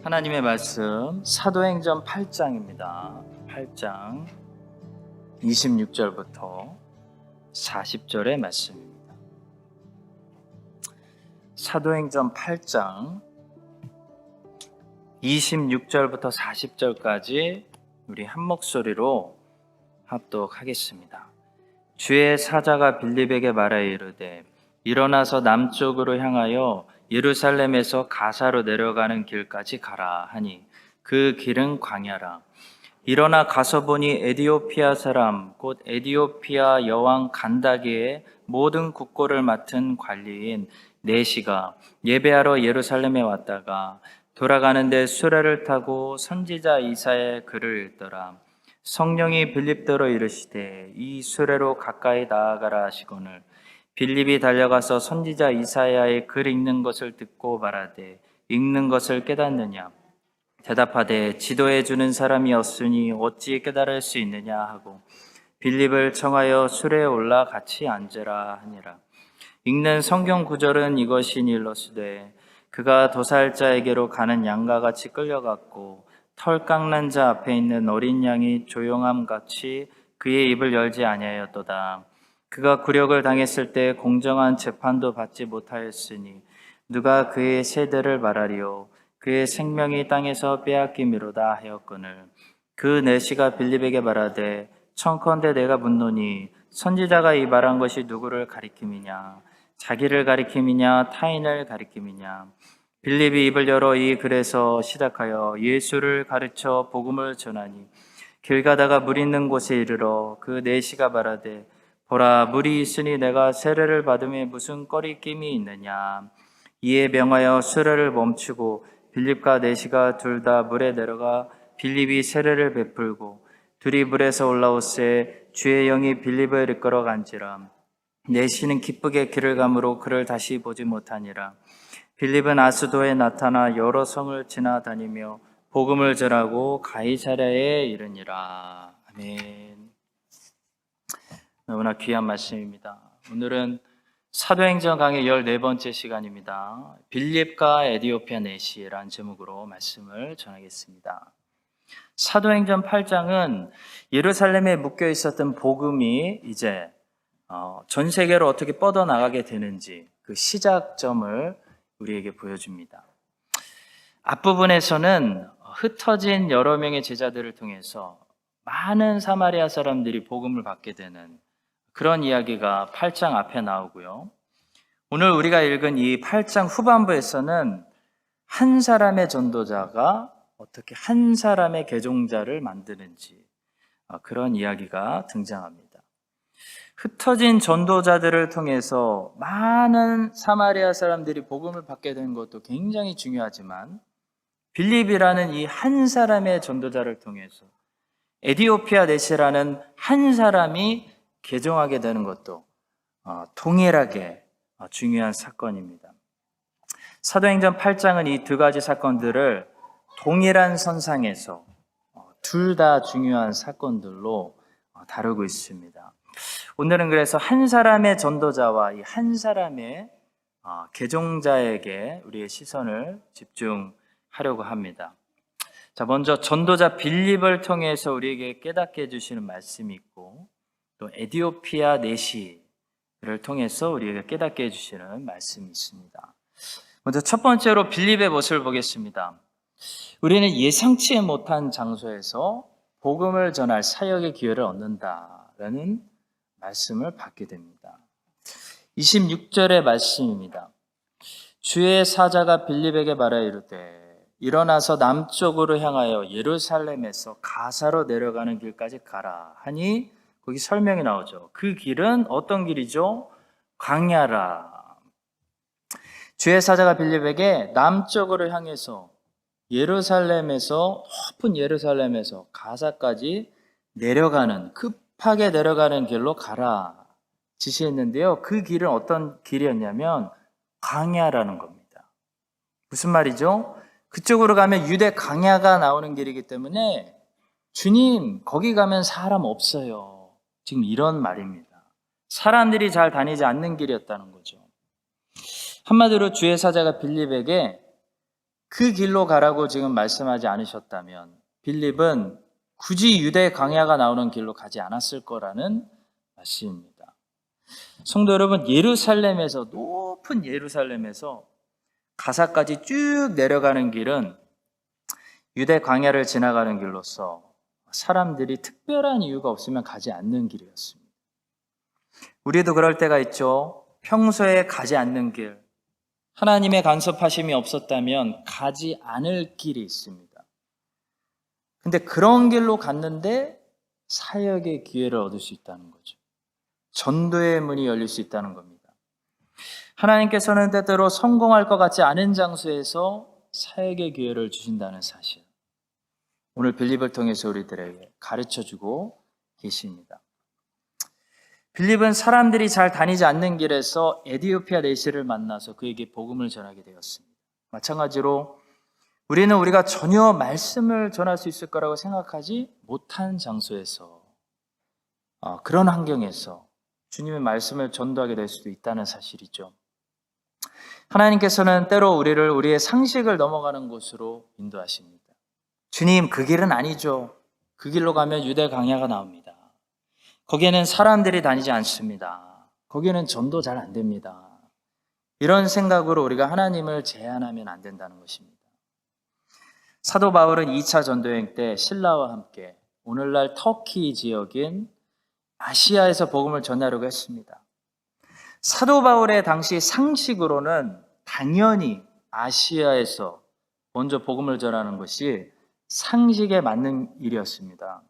하나님의 말씀 사도행전 8장입니다. 8장 26절부터 40절의 말씀입니다. 사도행전 8장 26절부터 40절까지 우리 한 목소리로 합독하겠습니다. 주의 사자가 빌립에게 말하여 이르되 일어나서 남쪽으로 향하여 예루살렘에서 가사로 내려가는 길까지 가라 하니 그 길은 광야라. 일어나 가서 보니 에디오피아 사람 곧 에디오피아 여왕 간다기의 모든 국고를 맡은 관리인 네시가 예배하러 예루살렘에 왔다가 돌아가는데 수레를 타고 선지자 이사야의 글을 읽더라. 성령이 빌립더러 이르시되 이 수레로 가까이 나아가라 하시거늘 빌립이 달려가서 선지자 이사야의 글 읽는 것을 듣고 말하되 읽는 것을 깨닫느냐 대답하되 지도해 주는 사람이 없으니 어찌 깨달을 수 있느냐 하고 빌립을 청하여 수레에 올라 같이 앉으라 하니라. 읽는 성경 구절은 이것이니 일러스되 그가 도살자에게로 가는 양과 같이 끌려갔고 털 깎는 자 앞에 있는 어린 양이 조용함 같이 그의 입을 열지 아니하였도다. 그가 굴욕을 당했을 때 공정한 재판도 받지 못하였으니 누가 그의 세대를 말하리요 그의 생명이 땅에서 빼앗김이로다 하였거늘 그 네시가 빌립에게 말하되 청컨대 내가 묻노니 선지자가 이 말한 것이 누구를 가리킴이냐 자기를 가리킴이냐 타인을 가리킴이냐 빌립이 입을 열어 이 글에서 시작하여 예수를 가르쳐 복음을 전하니 길 가다가 물 있는 곳에 이르러 그 네시가 말하되 보라 물이 있으니 내가 세례를 받음에 무슨 꺼리낌이 있느냐. 이에 명하여 수레를 멈추고 빌립과 네시가 둘 다 물에 내려가 빌립이 세례를 베풀고 둘이 물에서 올라오세 주의 영이 빌립을 이끌어 간지라. 네시는 기쁘게 길을 가므로 그를 다시 보지 못하니라. 빌립은 아스도에 나타나 여러 성을 지나다니며 복음을 전하고 가이사랴에 이르니라. 아멘. 너무나 귀한 말씀입니다. 오늘은 사도행전 강의 14번째 시간입니다. 빌립과 에디오피아 네시라는 제목으로 말씀을 전하겠습니다. 사도행전 8장은 예루살렘에 묶여 있었던 복음이 이제 전 세계로 어떻게 뻗어나가게 되는지 그 시작점을 우리에게 보여줍니다. 앞부분에서는 흩어진 여러 명의 제자들을 통해서 많은 사마리아 사람들이 복음을 받게 되는 그런 이야기가 8장 앞에 나오고요. 오늘 우리가 읽은 이 8장 후반부에서는 한 사람의 전도자가 어떻게 한 사람의 개종자를 만드는지 그런 이야기가 등장합니다. 흩어진 전도자들을 통해서 많은 사마리아 사람들이 복음을 받게 된 것도 굉장히 중요하지만 빌립이라는 이 한 사람의 전도자를 통해서 에디오피아 네시라는 한 사람이 개종하게 되는 것도 동일하게 중요한 사건입니다. 사도행전 8장은 이 두 가지 사건들을 동일한 선상에서 둘 다 중요한 사건들로 다루고 있습니다. 오늘은 그래서 한 사람의 전도자와 이 한 사람의 개종자에게 우리의 시선을 집중하려고 합니다. 자, 먼저 전도자 빌립을 통해서 우리에게 깨닫게 해주시는 말씀이 있고 또 에디오피아 네시를 통해서 우리에게 깨닫게 해주시는 말씀이 있습니다. 먼저 첫 번째로 빌립의 모습을 보겠습니다. 우리는 예상치 못한 장소에서 복음을 전할 사역의 기회를 얻는다라는 말씀을 받게 됩니다. 26절의 말씀입니다. 주의 사자가 빌립에게 말하여 이르되 일어나서 남쪽으로 향하여 예루살렘에서 가사로 내려가는 길까지 가라 하니 거기 설명이 나오죠. 그 길은 어떤 길이죠? 광야라. 주의 사자가 빌립에게 남쪽으로 향해서 예루살렘에서 높은 예루살렘에서 가사까지 내려가는 급하게 내려가는 길로 가라 지시했는데요. 그 길은 어떤 길이었냐면 광야라는 겁니다. 무슨 말이죠? 그쪽으로 가면 유대 광야가 나오는 길이기 때문에 주님 거기 가면 사람 없어요. 지금 이런 말입니다. 사람들이 잘 다니지 않는 길이었다는 거죠. 한마디로 주의 사자가 빌립에게 그 길로 가라고 지금 말씀하지 않으셨다면 빌립은 굳이 유대 광야가 나오는 길로 가지 않았을 거라는 말씀입니다. 성도 여러분, 예루살렘에서, 높은 예루살렘에서 가사까지 쭉 내려가는 길은 유대 광야를 지나가는 길로서 사람들이 특별한 이유가 없으면 가지 않는 길이었습니다. 우리도 그럴 때가 있죠. 평소에 가지 않는 길, 하나님의 간섭하심이 없었다면 가지 않을 길이 있습니다. 근데 그런 길로 갔는데 사역의 기회를 얻을 수 있다는 거죠. 전도의 문이 열릴 수 있다는 겁니다. 하나님께서는 때때로 성공할 것 같지 않은 장소에서 사역의 기회를 주신다는 사실, 오늘 빌립을 통해서 우리들에게 가르쳐주고 계십니다. 빌립은 사람들이 잘 다니지 않는 길에서 에디오피아 내시를 만나서 그에게 복음을 전하게 되었습니다. 마찬가지로 우리는 우리가 전혀 말씀을 전할 수 있을 거라고 생각하지 못한 장소에서, 그런 환경에서 주님의 말씀을 전도하게 될 수도 있다는 사실이죠. 하나님께서는 때로 우리를 우리의 상식을 넘어가는 곳으로 인도하십니다. 주님, 그 길은 아니죠. 그 길로 가면 유대 광야가 나옵니다. 거기에는 사람들이 다니지 않습니다. 거기에는 전도 잘 안 됩니다. 이런 생각으로 우리가 하나님을 제한하면 안 된다는 것입니다. 사도 바울은 2차 전도여행 때 신라와 함께 오늘날 터키 지역인 아시아에서 복음을 전하려고 했습니다. 사도 바울의 당시 상식으로는 당연히 아시아에서 먼저 복음을 전하는 것이 상식에 맞는 일이었습니다.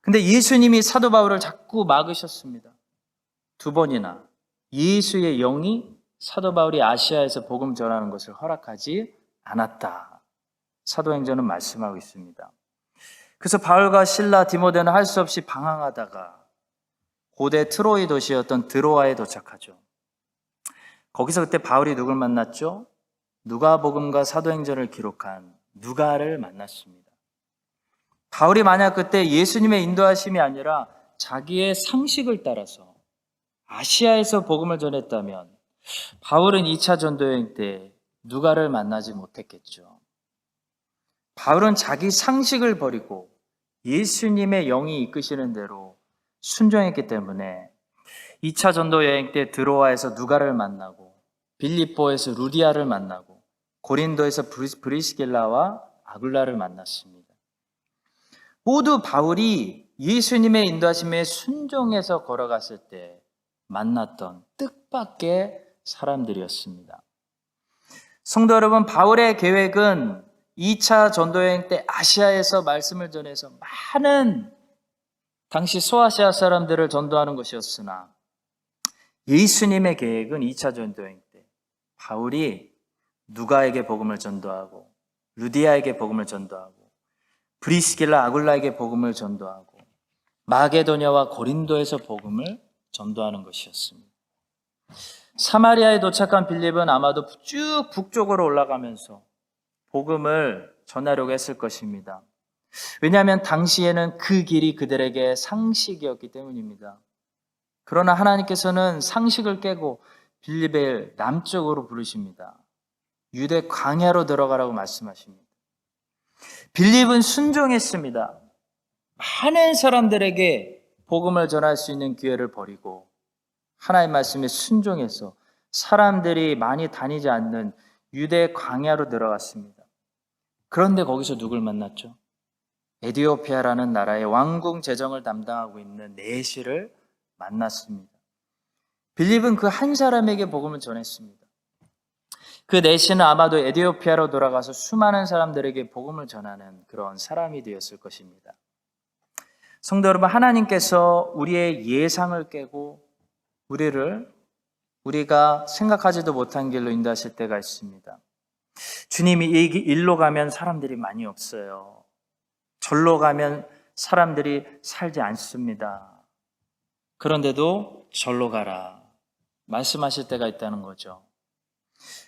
근데 예수님이 사도 바울을 자꾸 막으셨습니다. 2번이나 예수의 영이 사도 바울이 아시아에서 복음 전하는 것을 허락하지 않았다. 사도행전은 말씀하고 있습니다. 그래서 바울과 실라, 디모데는 할 수 없이 방황하다가 고대 트로이 도시였던 드로아에 도착하죠. 거기서 그때 바울이 누굴 만났죠? 누가복음과 사도행전을 기록한 누가를 만났습니다. 바울이 만약 그때 예수님의 인도하심이 아니라 자기의 상식을 따라서 아시아에서 복음을 전했다면 바울은 2차 전도여행 때 누가를 만나지 못했겠죠. 바울은 자기 상식을 버리고 예수님의 영이 이끄시는 대로 순종했기 때문에 2차 전도 여행 때 드로아에서 누가를 만나고 빌립보에서 루디아를 만나고 고린도에서 브리스길라와 아굴라를 만났습니다. 모두 바울이 예수님의 인도하심에 순종해서 걸어갔을 때 만났던 뜻밖의 사람들이었습니다. 성도 여러분, 바울의 계획은 2차 전도여행 때 아시아에서 말씀을 전해서 많은 당시 소아시아 사람들을 전도하는 것이었으나 예수님의 계획은 2차 전도여행 때 바울이 누가에게 복음을 전도하고 루디아에게 복음을 전도하고 브리스길라 아굴라에게 복음을 전도하고 마게도냐와 고린도에서 복음을 전도하는 것이었습니다. 사마리아에 도착한 빌립은 아마도 쭉 북쪽으로 올라가면서 복음을 전하려고 했을 것입니다. 왜냐하면 당시에는 그 길이 그들에게 상식이었기 때문입니다. 그러나 하나님께서는 상식을 깨고 빌립을 남쪽으로 부르십니다. 유대 광야로 들어가라고 말씀하십니다. 빌립은 순종했습니다. 많은 사람들에게 복음을 전할 수 있는 기회를 버리고 하나님의 말씀에 순종해서 사람들이 많이 다니지 않는 유대 광야로 들어갔습니다. 그런데 거기서 누굴 만났죠? 에디오피아라는 나라의 왕궁 재정을 담당하고 있는 내시를 만났습니다. 빌립은 그 한 사람에게 복음을 전했습니다. 그 내시는 아마도 에디오피아로 돌아가서 수많은 사람들에게 복음을 전하는 그런 사람이 되었을 것입니다. 성도 여러분, 하나님께서 우리의 예상을 깨고 우리가 생각하지도 못한 길로 인도하실 때가 있습니다. 주님이 이 일로 가면 사람들이 많이 없어요. 절로 가면 사람들이 살지 않습니다. 그런데도 절로 가라 말씀하실 때가 있다는 거죠.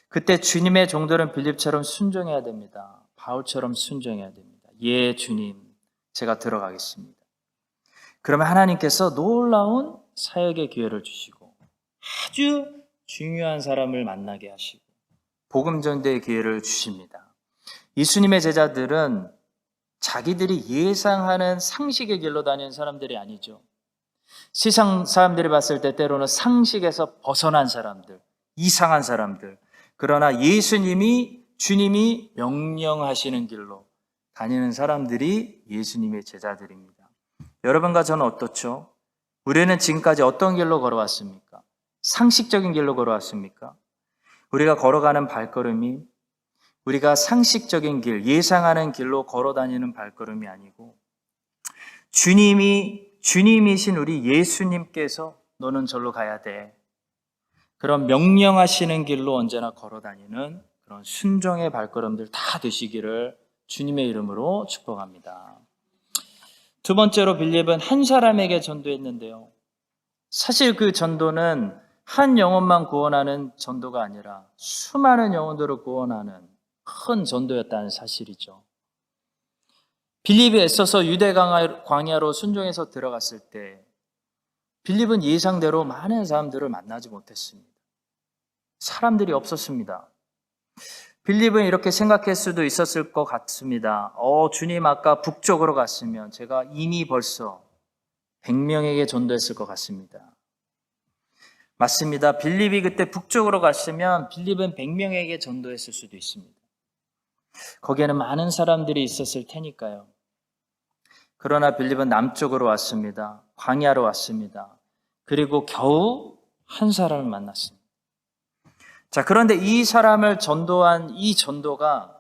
그때 주님의 종들은 빌립처럼 순종해야 됩니다. 바울처럼 순종해야 됩니다. 예, 주님, 제가 들어가겠습니다. 그러면 하나님께서 놀라운 사역의 기회를 주시고 아주 중요한 사람을 만나게 하시고 복음 전도의 기회를 주십니다. 예수님의 제자들은 자기들이 예상하는 상식의 길로 다니는 사람들이 아니죠. 세상 사람들이 봤을 때 때로는 상식에서 벗어난 사람들, 이상한 사람들. 그러나 주님이 명령하시는 길로 다니는 사람들이 예수님의 제자들입니다. 여러분과 저는 어떻죠? 우리는 지금까지 어떤 길로 걸어왔습니까? 상식적인 길로 걸어왔습니까? 우리가 걸어가는 발걸음이 우리가 상식적인 길, 예상하는 길로 걸어다니는 발걸음이 아니고 주님이신 우리 예수님께서 너는 절로 가야 돼. 그런 명령하시는 길로 언제나 걸어다니는 그런 순종의 발걸음들 다 되시기를 주님의 이름으로 축복합니다. 두 번째로 빌립은 한 사람에게 전도했는데요. 사실 그 전도는 한 영혼만 구원하는 전도가 아니라 수많은 영혼들을 구원하는 큰 전도였다는 사실이죠. 빌립이 애써서 유대 광야로 순종해서 들어갔을 때 빌립은 예상대로 많은 사람들을 만나지 못했습니다. 사람들이 없었습니다. 빌립은 이렇게 생각할 수도 있었을 것 같습니다. 주님 아까 북쪽으로 갔으면 제가 이미 벌써 100명에게 전도했을 것 같습니다. 맞습니다. 빌립이 그때 북쪽으로 갔으면 빌립은 100명에게 전도했을 수도 있습니다. 거기에는 많은 사람들이 있었을 테니까요. 그러나 빌립은 남쪽으로 왔습니다. 광야로 왔습니다. 그리고 겨우 한 사람을 만났습니다. 자, 그런데 이 사람을 전도한 이 전도가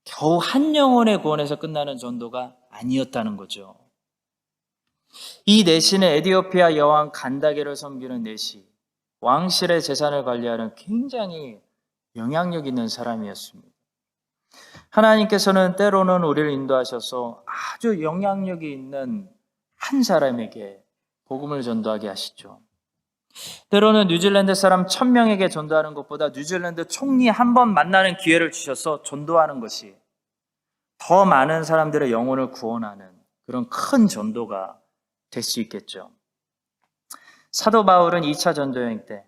겨우 한 영혼의 구원에서 끝나는 전도가 아니었다는 거죠. 이 내시는 에디오피아 여왕 간다게를 섬기는 내시, 왕실의 재산을 관리하는 굉장히 영향력 있는 사람이었습니다. 하나님께서는 때로는 우리를 인도하셔서 아주 영향력이 있는 한 사람에게 복음을 전도하게 하시죠. 때로는 뉴질랜드 사람 1000명에게 전도하는 것보다 뉴질랜드 총리 한 번 만나는 기회를 주셔서 전도하는 것이 더 많은 사람들의 영혼을 구원하는 그런 큰 전도가 될 수 있겠죠. 사도 바울은 2차 전도여행 때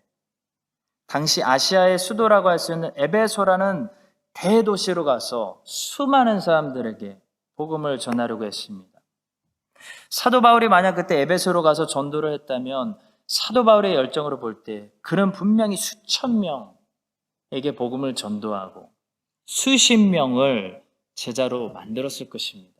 당시 아시아의 수도라고 할 수 있는 에베소라는 대도시로 가서 수많은 사람들에게 복음을 전하려고 했습니다. 사도 바울이 만약 그때 에베소로 가서 전도를 했다면 사도 바울의 열정으로 볼 때 그는 분명히 수천 명에게 복음을 전도하고 수십 명을 제자로 만들었을 것입니다.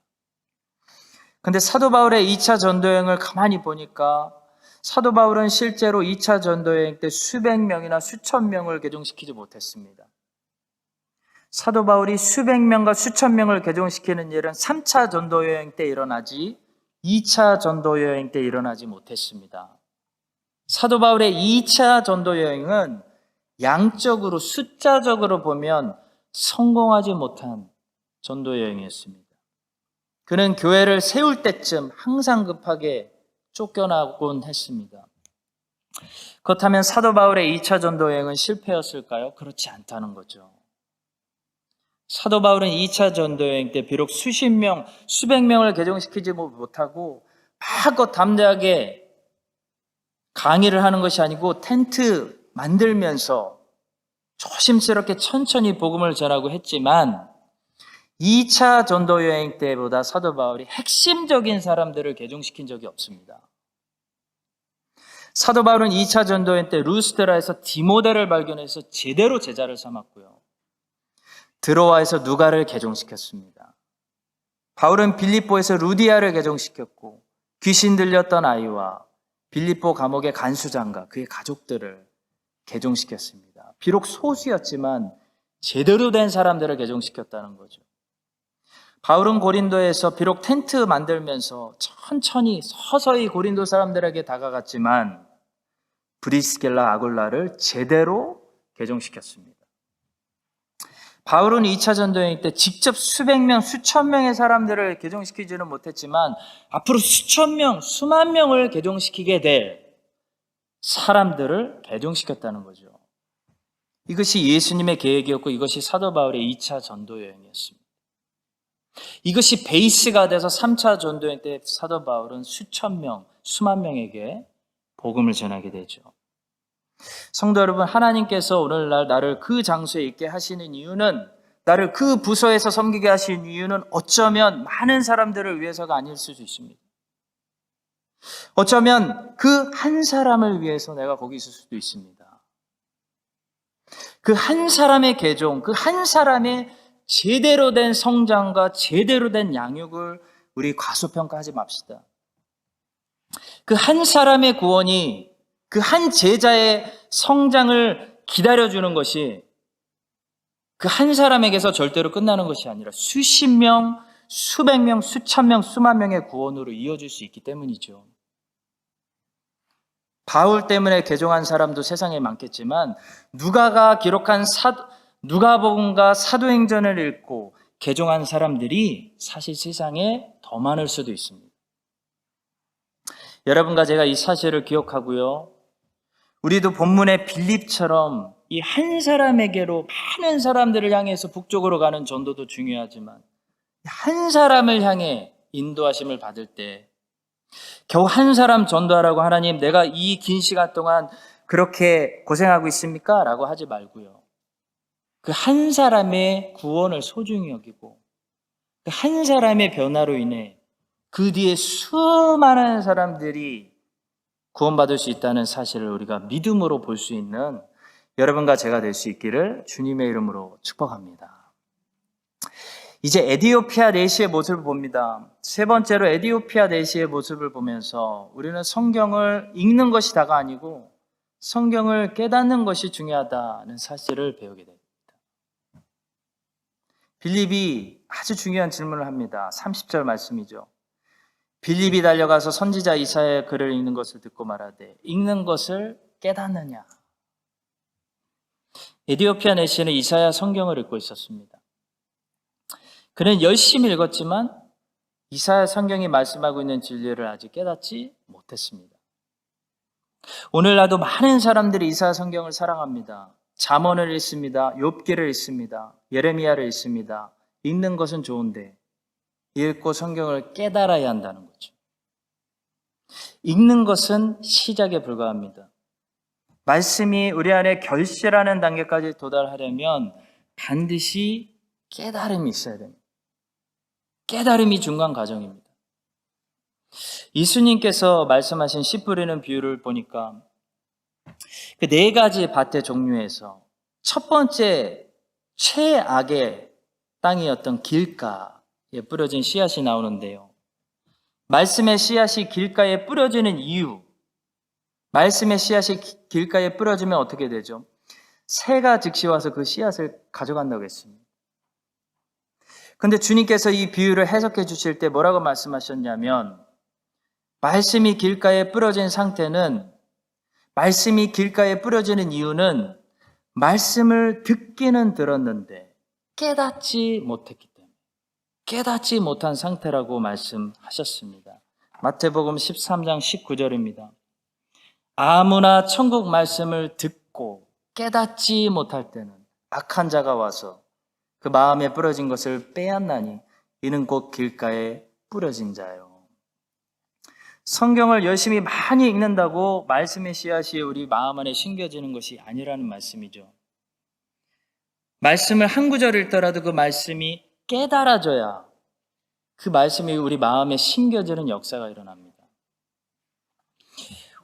근데 사도 바울의 2차 전도여행을 가만히 보니까 사도 바울은 실제로 2차 전도여행 때 수백 명이나 수천 명을 개종시키지 못했습니다. 사도 바울이 수백 명과 수천 명을 개종시키는 일은 3차 전도여행 때 일어나지 2차 전도여행 때 일어나지 못했습니다. 사도 바울의 2차 전도여행은 양적으로 숫자적으로 보면 성공하지 못한 전도여행이었습니다. 그는 교회를 세울 때쯤 항상 급하게 쫓겨나곤 했습니다. 그렇다면 사도 바울의 2차 전도여행은 실패였을까요? 그렇지 않다는 거죠. 사도 바울은 2차 전도여행 때 비록 수십 명, 수백 명을 개종시키지 못하고 마음껏 담대하게 강의를 하는 것이 아니고 텐트 만들면서 조심스럽게 천천히 복음을 전하고 했지만 2차 전도여행 때보다 사도 바울이 핵심적인 사람들을 개종시킨 적이 없습니다. 사도 바울은 2차 전도여행 때 루스드라에서 디모데를 발견해서 제대로 제자를 삼았고요. 드로아에서 누가를 개종시켰습니다. 바울은 빌립보에서 루디아를 개종시켰고 귀신 들렸던 아이와 빌립보 감옥의 간수장과 그의 가족들을 개종시켰습니다. 비록 소수였지만 제대로 된 사람들을 개종시켰다는 거죠. 바울은 고린도에서 비록 텐트 만들면서 천천히 서서히 고린도 사람들에게 다가갔지만 브리스길라 아굴라를 제대로 개종시켰습니다. 바울은 2차 전도여행 때 직접 수백 명, 수천 명의 사람들을 개종시키지는 못했지만 앞으로 수천 명, 수만 명을 개종시키게 될 사람들을 개종시켰다는 거죠. 이것이 예수님의 계획이었고 이것이 사도 바울의 2차 전도여행이었습니다. 이것이 베이스가 돼서 3차 전도여행 때 사도 바울은 수천 명, 수만 명에게 복음을 전하게 되죠. 성도 여러분, 하나님께서 오늘날 나를 그 장소에 있게 하시는 이유는, 나를 그 부서에서 섬기게 하신 이유는 어쩌면 많은 사람들을 위해서가 아닐 수도 있습니다. 어쩌면 그 한 사람을 위해서 내가 거기 있을 수도 있습니다. 그 한 사람의 개종, 그 한 사람의 제대로 된 성장과 제대로 된 양육을 우리 과소평가하지 맙시다. 그 한 사람의 구원이 그 한 제자의 성장을 기다려주는 것이 그 한 사람에게서 절대로 끝나는 것이 아니라 수십 명, 수백 명, 수천 명, 수만 명의 구원으로 이어질 수 있기 때문이죠. 바울 때문에 개종한 사람도 세상에 많겠지만 누가가 기록한 누가복음과 사도행전을 읽고 개종한 사람들이 사실 세상에 더 많을 수도 있습니다. 여러분과 제가 이 사실을 기억하고요, 우리도 본문의 빌립처럼 이 한 사람에게로 많은 사람들을 향해서 북쪽으로 가는 전도도 중요하지만 한 사람을 향해 인도하심을 받을 때 겨우 한 사람 전도하라고 하나님 내가 이 긴 시간 동안 그렇게 고생하고 있습니까? 라고 하지 말고요, 그 한 사람의 구원을 소중히 여기고 그 한 사람의 변화로 인해 그 뒤에 수많은 사람들이 구원받을 수 있다는 사실을 우리가 믿음으로 볼 수 있는 여러분과 제가 될 수 있기를 주님의 이름으로 축복합니다. 이제 에디오피아 내시의 모습을 봅니다. 세 번째로 에디오피아 내시의 모습을 보면서 우리는 성경을 읽는 것이 다가 아니고 성경을 깨닫는 것이 중요하다는 사실을 배우게 됩니다. 빌립이 아주 중요한 질문을 합니다. 30절 말씀이죠. 빌립이 달려가서 선지자 이사야의 글을 읽는 것을 듣고 말하되 읽는 것을 깨닫느냐. 에디오피아 내시는 이사야 성경을 읽고 있었습니다. 그는 열심히 읽었지만 이사야 성경이 말씀하고 있는 진리를 아직 깨닫지 못했습니다. 오늘날도 많은 사람들이 이사야 성경을 사랑합니다. 잠언을 읽습니다. 욥기를 읽습니다. 예레미야를 읽습니다. 읽는 것은 좋은데 읽고 성경을 깨달아야 한다는 거죠. 읽는 것은 시작에 불과합니다. 말씀이 우리 안에 결실하는 단계까지 도달하려면 반드시 깨달음이 있어야 됩니다. 깨달음이 중간 과정입니다. 예수님께서 말씀하신 씨 뿌리는 비유를 보니까 그 네 가지 밭의 종류에서 첫 번째 최악의 땅이었던 길가에 뿌려진 씨앗이 나오는데요. 말씀의 씨앗이 길가에 뿌려지는 이유, 말씀의 씨앗이 길가에 뿌려지면 어떻게 되죠? 새가 즉시 와서 그 씨앗을 가져간다고 했습니다. 그런데 주님께서 이 비유를 해석해 주실 때 뭐라고 말씀하셨냐면, 말씀이 길가에 뿌려진 상태는, 말씀이 길가에 뿌려지는 이유는 말씀을 듣기는 들었는데 깨닫지 못했기 때문에, 깨닫지 못한 상태라고 말씀하셨습니다. 마태복음 13장 19절입니다. 아무나 천국 말씀을 듣고 깨닫지 못할 때는 악한 자가 와서 그 마음에 뿌려진 것을 빼앗나니 이는 곧 길가에 뿌려진 자요. 성경을 열심히 많이 읽는다고 말씀의 씨앗이 우리 마음 안에 심겨지는 것이 아니라는 말씀이죠. 말씀을 한 구절 읽더라도 그 말씀이 깨달아져야 그 말씀이 우리 마음에 심겨지는 역사가 일어납니다.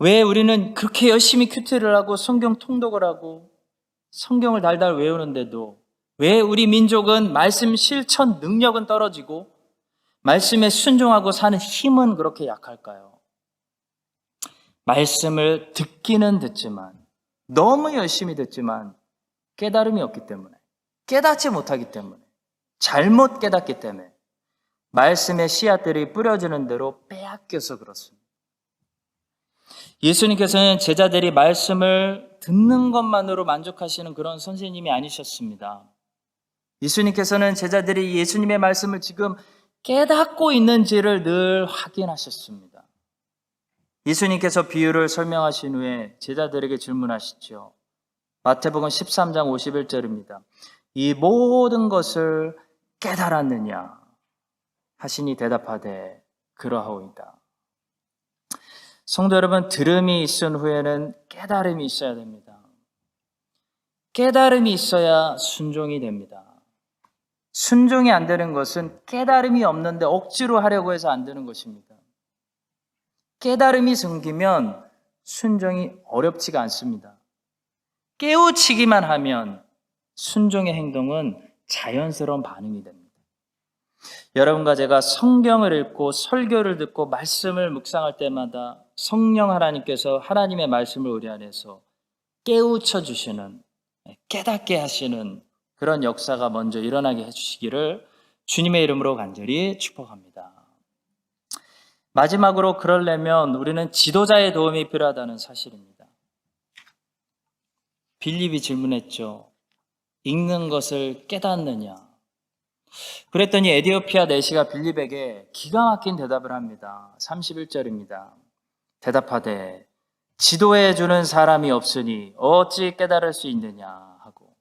왜 우리는 그렇게 열심히 큐티를 하고 성경 통독을 하고 성경을 달달 외우는데도 왜 우리 민족은 말씀 실천 능력은 떨어지고 말씀에 순종하고 사는 힘은 그렇게 약할까요? 말씀을 듣기는 듣지만, 너무 열심히 듣지만 깨달음이 없기 때문에, 깨닫지 못하기 때문에, 잘못 깨닫기 때문에 말씀의 씨앗들이 뿌려지는 대로 빼앗겨서 그렇습니다. 예수님께서는 제자들이 말씀을 듣는 것만으로 만족하시는 그런 선생님이 아니셨습니다. 예수님께서는 제자들이 예수님의 말씀을 지금 깨닫고 있는지를 늘 확인하셨습니다. 예수님께서 비유를 설명하신 후에 제자들에게 질문하시죠. 마태복음 13장 51절입니다. 이 모든 것을 깨달았느냐 하시니 대답하되 그러하오이다. 성도 여러분, 들음이 있은 후에는 깨달음이 있어야 됩니다. 깨달음이 있어야 순종이 됩니다. 순종이 안 되는 것은 깨달음이 없는데 억지로 하려고 해서 안 되는 것입니다. 깨달음이 생기면 순종이 어렵지가 않습니다. 깨우치기만 하면 순종의 행동은 자연스러운 반응이 됩니다. 여러분과 제가 성경을 읽고 설교를 듣고 말씀을 묵상할 때마다 성령 하나님께서 하나님의 말씀을 우리 안에서 깨우쳐 주시는, 깨닫게 하시는 그런 역사가 먼저 일어나게 해주시기를 주님의 이름으로 간절히 축복합니다. 마지막으로 그러려면 우리는 지도자의 도움이 필요하다는 사실입니다. 빌립이 질문했죠. 읽는 것을 깨닫느냐? 그랬더니 에디오피아 내시가 빌립에게 기가 막힌 대답을 합니다. 31절입니다. 대답하되 지도해 주는 사람이 없으니 어찌 깨달을 수 있느냐 하고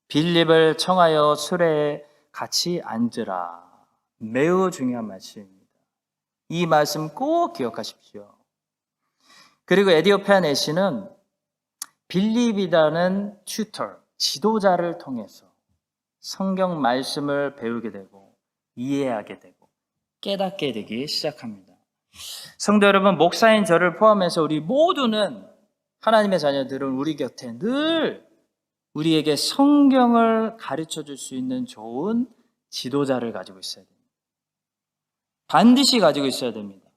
빌립을 청하여 수레에 같이 앉으라. 매우 중요한 말씀입니다. 이 말씀 꼭 기억하십시오. 그리고 에디오피아 내시는 빌립이라는 튜터, 지도자를 통해서 성경 말씀을 배우게 되고 이해하게 되고 깨닫게 되기 시작합니다. 성도 여러분, 목사인 저를 포함해서 우리 모두는 하나님의 자녀들은 우리 곁에 늘 우리에게 성경을 가르쳐 줄 수 있는 좋은 지도자를 가지고 있어야 됩니다. 반드시 가지고 있어야 됩니다.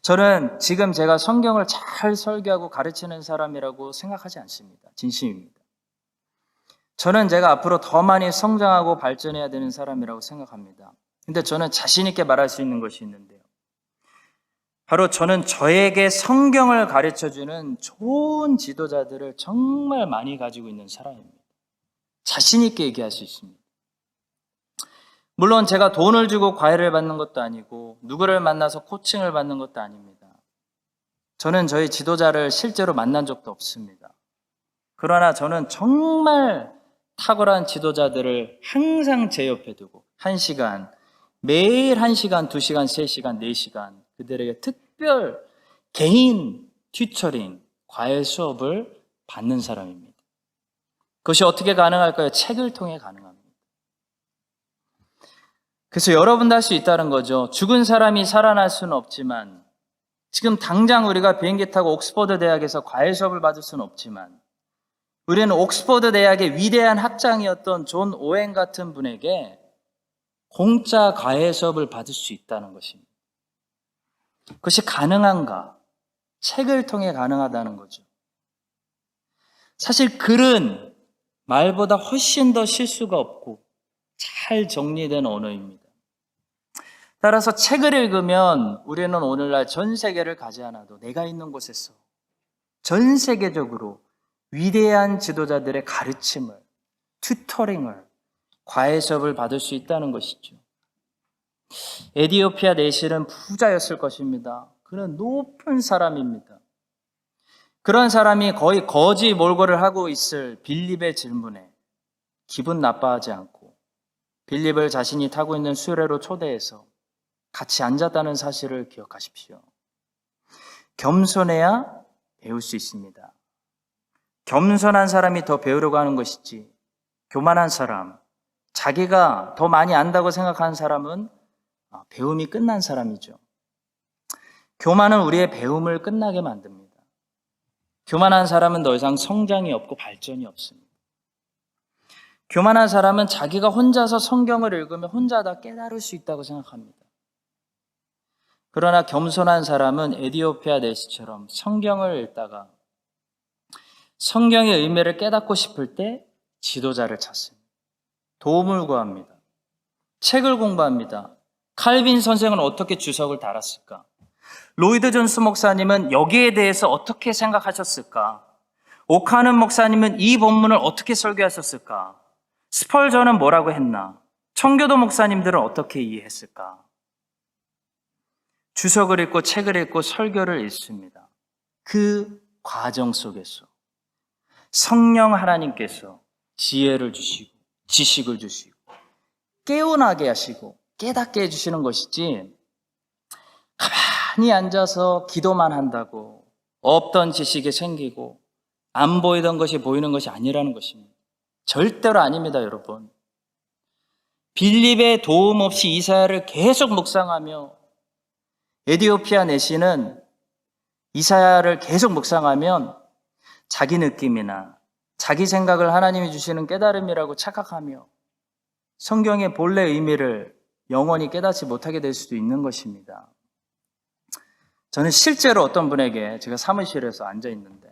저는 지금 제가 성경을 잘 설교하고 가르치는 사람이라고 생각하지 않습니다. 진심입니다. 저는 제가 앞으로 더 많이 성장하고 발전해야 되는 사람이라고 생각합니다. 근데 저는 자신 있게 말할 수 있는 것이 있는데요. 바로 저는 저에게 성경을 가르쳐주는 좋은 지도자들을 정말 많이 가지고 있는 사람입니다. 자신 있게 얘기할 수 있습니다. 물론 제가 돈을 주고 과외를 받는 것도 아니고 누구를 만나서 코칭을 받는 것도 아닙니다. 저는 저희 지도자를 실제로 만난 적도 없습니다. 그러나 저는 정말 탁월한 지도자들을 항상 제 옆에 두고 1시간, 매일 1시간, 2시간, 3시간, 4시간 그들에게 특별 개인 튜터링, 과외 수업을 받는 사람입니다. 그것이 어떻게 가능할까요? 책을 통해 가능합니다. 그래서 여러분도 할 수 있다는 거죠. 죽은 사람이 살아날 수는 없지만 지금 당장 우리가 비행기 타고 옥스퍼드 대학에서 과외 수업을 받을 수는 없지만 우리는 옥스퍼드 대학의 위대한 학장이었던 존 오웬 같은 분에게 공짜 과외 수업을 받을 수 있다는 것입니다. 그것이 가능한가? 책을 통해 가능하다는 거죠. 사실 글은 말보다 훨씬 더 실수가 없고 잘 정리된 언어입니다. 따라서 책을 읽으면 우리는 오늘날 전 세계를 가지 않아도 내가 있는 곳에서 전 세계적으로 위대한 지도자들의 가르침을, 튜터링을, 과외 수업을 받을 수 있다는 것이죠. 에디오피아 내시는 부자였을 것입니다. 그는 높은 사람입니다. 그런 사람이 거의 거지 몰골을 하고 있을 빌립의 질문에 기분 나빠하지 않고 빌립을 자신이 타고 있는 수레로 초대해서 같이 앉았다는 사실을 기억하십시오. 겸손해야 배울 수 있습니다. 겸손한 사람이 더 배우려고 하는 것이지 교만한 사람, 자기가 더 많이 안다고 생각하는 사람은 배움이 끝난 사람이죠. 교만은 우리의 배움을 끝나게 만듭니다. 교만한 사람은 더 이상 성장이 없고 발전이 없습니다. 교만한 사람은 자기가 혼자서 성경을 읽으면 혼자 다 깨달을 수 있다고 생각합니다. 그러나 겸손한 사람은 에디오피아 내시처럼 성경을 읽다가 성경의 의미를 깨닫고 싶을 때 지도자를 찾습니다. 도움을 구합니다. 책을 공부합니다. 칼빈 선생은 어떻게 주석을 달았을까? 로이드 존스 목사님은 여기에 대해서 어떻게 생각하셨을까? 오카는 목사님은 이 본문을 어떻게 설교하셨을까? 스펄전은 뭐라고 했나? 청교도 목사님들은 어떻게 이해했을까? 주석을 읽고 책을 읽고 설교를 읽습니다. 그 과정 속에서 성령 하나님께서 지혜를 주시고 지식을 주시고 깨어나게 하시고 깨닫게 해주시는 것이지 가만히 앉아서 기도만 한다고 없던 지식이 생기고 안 보이던 것이 보이는 것이 아니라는 것입니다. 절대로 아닙니다, 여러분. 빌립의 도움 없이 이사야를 계속 묵상하며 에디오피아 내시는 이사야를 계속 묵상하면 자기 느낌이나 자기 생각을 하나님이 주시는 깨달음이라고 착각하며 성경의 본래 의미를 영원히 깨닫지 못하게 될 수도 있는 것입니다. 저는 실제로 어떤 분에게 제가 사무실에서 앉아 있는데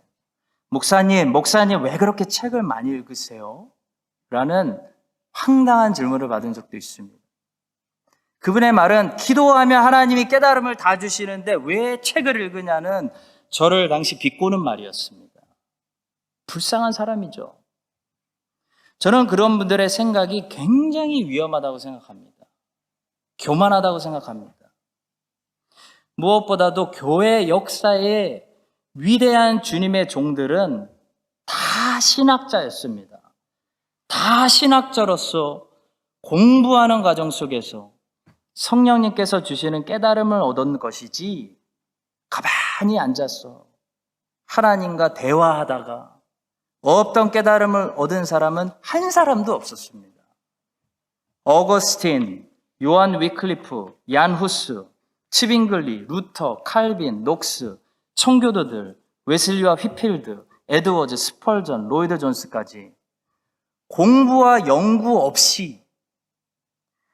목사님 왜 그렇게 책을 많이 읽으세요? 라는 황당한 질문을 받은 적도 있습니다. 그분의 말은 기도하며 하나님이 깨달음을 다 주시는데 왜 책을 읽으냐는 저를 당시 비꼬는 말이었습니다. 불쌍한 사람이죠. 저는 그런 분들의 생각이 굉장히 위험하다고 생각합니다. 교만하다고 생각합니다. 무엇보다도 교회 역사에 위대한 주님의 종들은 다 신학자였습니다. 다 신학자로서 공부하는 과정 속에서 성령님께서 주시는 깨달음을 얻은 것이지 가만히 앉아서 하나님과 대화하다가 없던 깨달음을 얻은 사람은 한 사람도 없었습니다. 어거스틴, 요한 위클리프, 얀 후스, 치빙글리, 루터, 칼빈, 녹스, 청교도들, 웨슬리와 휘필드, 에드워즈, 스펄전, 로이드 존스까지 공부와 연구 없이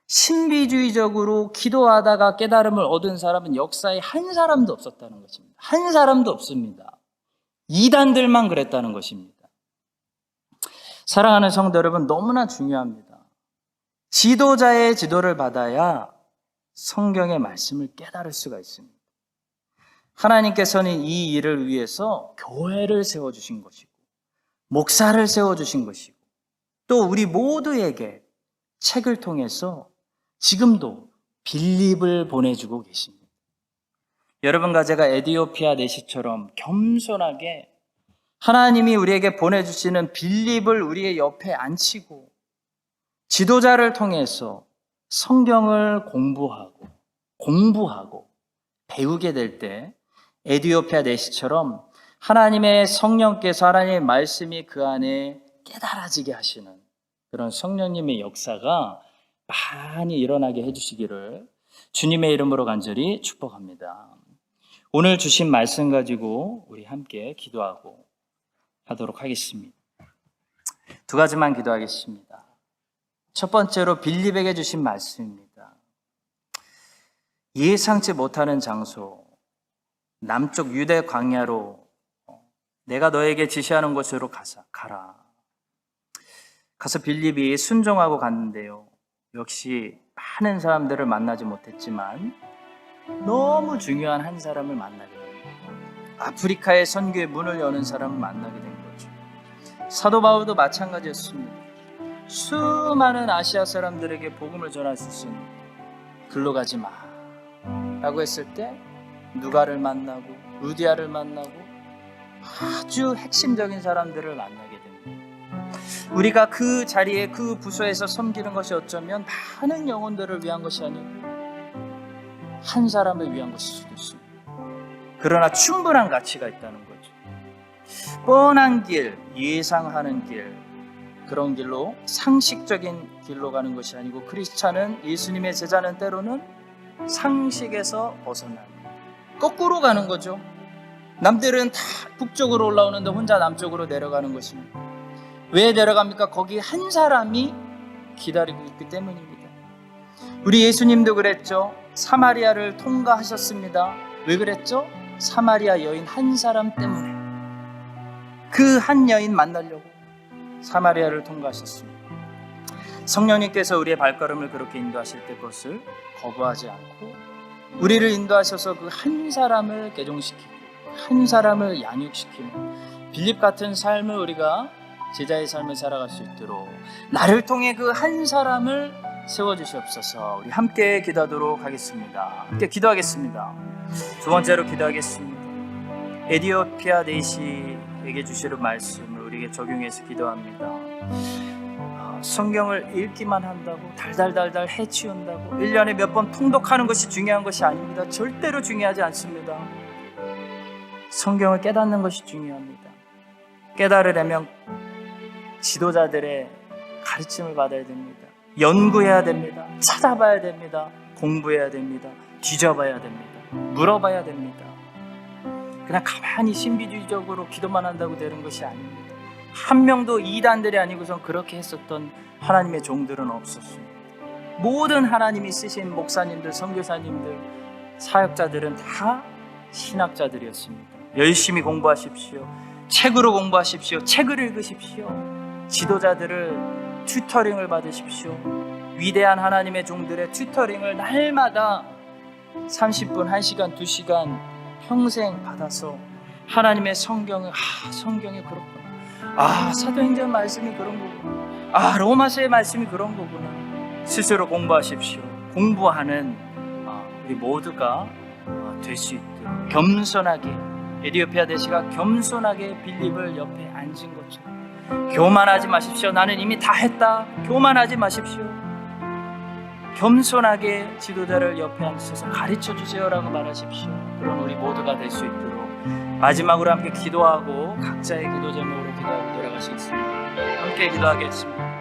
신비주의적으로 기도하다가 깨달음을 얻은 사람은 역사에 한 사람도 없었다는 것입니다. 한 사람도 없습니다. 이단들만 그랬다는 것입니다. 사랑하는 성도 여러분, 너무나 중요합니다. 지도자의 지도를 받아야 성경의 말씀을 깨달을 수가 있습니다. 하나님께서는 이 일을 위해서 교회를 세워주신 것이고 목사를 세워주신 것이고 또 우리 모두에게 책을 통해서 지금도 빌립을 보내주고 계십니다. 여러분과 제가 에디오피아 내시처럼 겸손하게 하나님이 우리에게 보내주시는 빌립을 우리의 옆에 앉히고 지도자를 통해서 성경을 공부하고 배우게 될 때 에디오피아 내시처럼 하나님의 성령께서 하나님의 말씀이 그 안에 깨달아지게 하시는 그런 성령님의 역사가 많이 일어나게 해주시기를 주님의 이름으로 간절히 축복합니다. 오늘 주신 말씀 가지고 우리 함께 기도하고 하도록 하겠습니다. 두 가지만 기도하겠습니다. 첫 번째로 빌립에게 주신 말씀입니다. 예상치 못하는 장소, 남쪽 유대 광야로 내가 너에게 지시하는 곳으로 가라. 가서 빌립이 순종하고 갔는데요. 역시 많은 사람들을 만나지 못했지만 너무 중요한 한 사람을 만나게 됩니다. 아프리카의 선교의 문을 여는 사람을 만나게 된 거죠. 사도 바울도 마찬가지였습니다. 수많은 아시아 사람들에게 복음을 전할 수 있었는데 글로 가지 마 라고 했을 때 누가를 만나고 루디아를 만나고 아주 핵심적인 사람들을 만나게 됩니다. 우리가 그 자리에 그 부서에서 섬기는 것이 어쩌면 많은 영혼들을 위한 것이 아니고 한 사람을 위한 것일 수도 있습니다. 그러나 충분한 가치가 있다는 거죠. 뻔한 길, 예상하는 길, 그런 길로 상식적인 길로 가는 것이 아니고 크리스찬은, 예수님의 제자는 때로는 상식에서 벗어나는 거꾸로 가는 거죠. 남들은 다 북쪽으로 올라오는데 혼자 남쪽으로 내려가는 것입니다. 왜 내려갑니까? 거기 한 사람이 기다리고 있기 때문입니다. 우리 예수님도 그랬죠. 사마리아를 통과하셨습니다. 왜 그랬죠? 사마리아 여인 한 사람 때문에. 그 한 여인 만나려고 사마리아를 통과하셨습니다. 성령님께서 우리의 발걸음을 그렇게 인도하실 때 그것을 거부하지 않고 우리를 인도하셔서 그 한 사람을 개종시키고 한 사람을 양육시키는 빌립 같은 삶을 우리가 제자의 삶을 살아갈 수 있도록 나를 통해 그 한 사람을 세워주시옵소서. 우리 함께 기도하도록 하겠습니다. 함께 기도하겠습니다. 두 번째로 기도하겠습니다. 에디오피아 내시에게 주시는 말씀을 우리에게 적용해서 기도합니다. 성경을 읽기만 한다고 달달달달 해치운다고 1년에 몇 번 통독하는 것이 중요한 것이 아닙니다. 절대로 중요하지 않습니다. 성경을 깨닫는 것이 중요합니다. 깨달으려면 지도자들의 가르침을 받아야 됩니다. 연구해야 됩니다. 찾아봐야 됩니다. 공부해야 됩니다. 뒤져봐야 됩니다. 물어봐야 됩니다. 그냥 가만히 신비주의적으로 기도만 한다고 되는 것이 아닙니다. 한 명도 이단들이 아니고선 그렇게 했었던 하나님의 종들은 없었습니다. 모든 하나님이 쓰신 목사님들, 선교사님들, 사역자들은 다 신학자들이었습니다. 열심히 공부하십시오. 책으로 공부하십시오. 책을 읽으십시오. 지도자들을 튜터링을 받으십시오. 위대한 하나님의 종들의 튜터링을 날마다 30분, 1시간, 2시간 평생 받아서 하나님의 성경을 성경이 그렇구나. 사도행전 말씀이 그런 거구나. 로마서의 말씀이 그런 거구나. 스스로 공부하십시오. 공부하는 우리 모두가 될 수 있도록 겸손하게, 에디오피아 대시가 겸손하게 빌립을 옆에 앉은 것처럼 교만하지 마십시오. 나는 이미 다 했다. 교만하지 마십시오. 겸손하게 지도자를 옆에 앉으셔서 가르쳐 주세요라고 말하십시오. 그런 우리 모두가 될 수 있도록 마지막으로 함께 기도하고 각자의 기도 제목으로 기도하고 돌아가시겠습니다. 함께 기도하겠습니다.